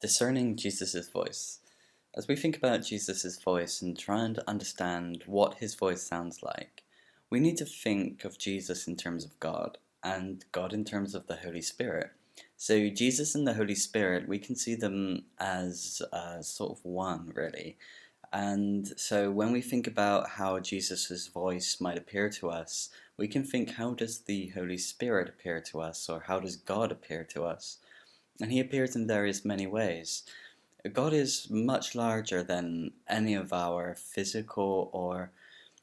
Discerning Jesus' voice. As we think about Jesus' voice and trying to understand what his voice sounds like, we need to think of Jesus in terms of God and God in terms of the Holy Spirit. So Jesus and the Holy Spirit, we can see them as sort of one, really. And so when we think about how Jesus' voice might appear to us, we can think, how does the Holy Spirit appear to us, or how does God appear to us? And he appears in various many ways. God is much larger than any of our physical or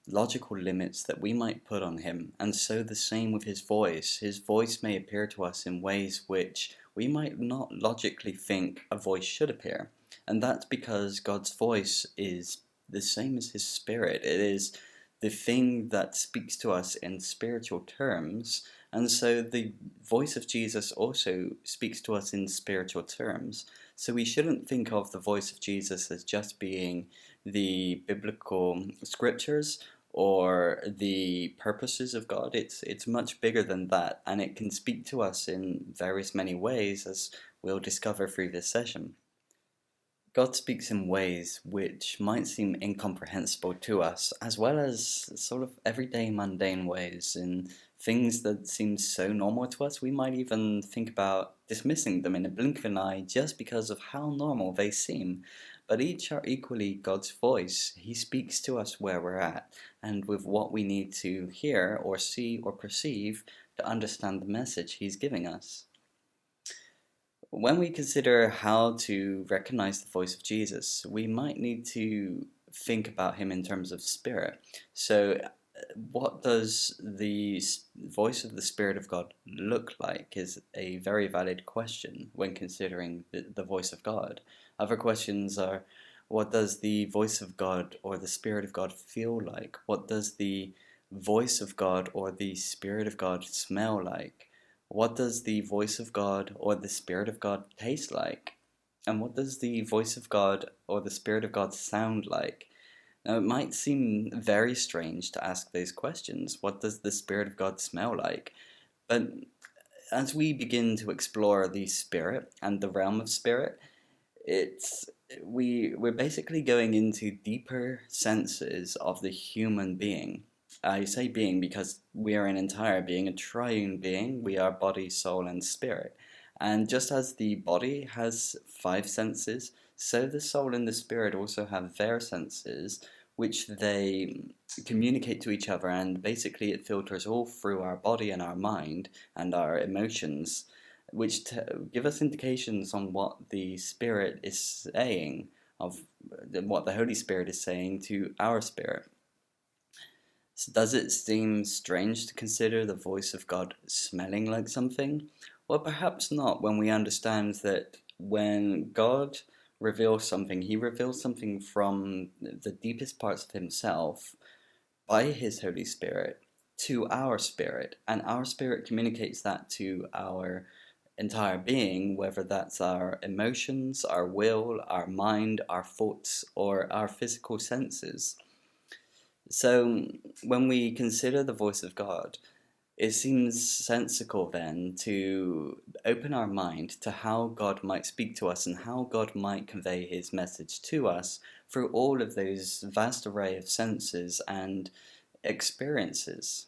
logical limits that we might put on him, and so the same with his voice. His voice may appear to us in ways which we might not logically think a voice should appear, and that's because God's voice is the same as his spirit. It is the thing that speaks to us in spiritual terms, and so the voice of Jesus also speaks to us in spiritual terms. So we shouldn't think of the voice of Jesus as just being the biblical scriptures or the purposes of God. It's much bigger than that, and it can speak to us in various many ways, as we'll discover through this session. God speaks in ways which might seem incomprehensible to us, as well as sort of everyday mundane ways, in things that seem so normal to us, we might even think about dismissing them in a blink of an eye just because of how normal they seem. But each are equally God's voice. He speaks to us where we're at, and with what we need to hear or see or perceive to understand the message He's giving us. When we consider how to recognize the voice of Jesus, we might need to think about him in terms of spirit. So, what does the voice of the Spirit of God look like is a very valid question when considering the voice of God. Other questions are, what does the voice of God or the Spirit of God feel like? What does the voice of God or the Spirit of God smell like? What does the voice of God or the Spirit of God taste like? And what does the voice of God or the Spirit of God sound like? Now, it might seem very strange to ask those questions. What does the Spirit of God smell like? But as we begin to explore the Spirit and the realm of Spirit, we're basically going into deeper senses of the human being. I say being because we are an entire being, a triune being. We are body, soul, and spirit. And just as the body has five senses, so the soul and the spirit also have their senses, which they communicate to each other, and basically it filters all through our body and our mind and our emotions, which give us indications on what the Spirit is saying, of what the Holy Spirit is saying to our spirit. So does it seem strange to consider the voice of God smelling like something? Well, perhaps not, when we understand that when God reveals something, he reveals something from the deepest parts of himself by his Holy Spirit to our spirit, and our spirit communicates that to our entire being, whether that's our emotions, our will, our mind, our thoughts, or our physical senses. So when we consider the voice of God, it seems sensical then to open our mind to how God might speak to us and how God might convey his message to us through all of those vast array of senses and experiences.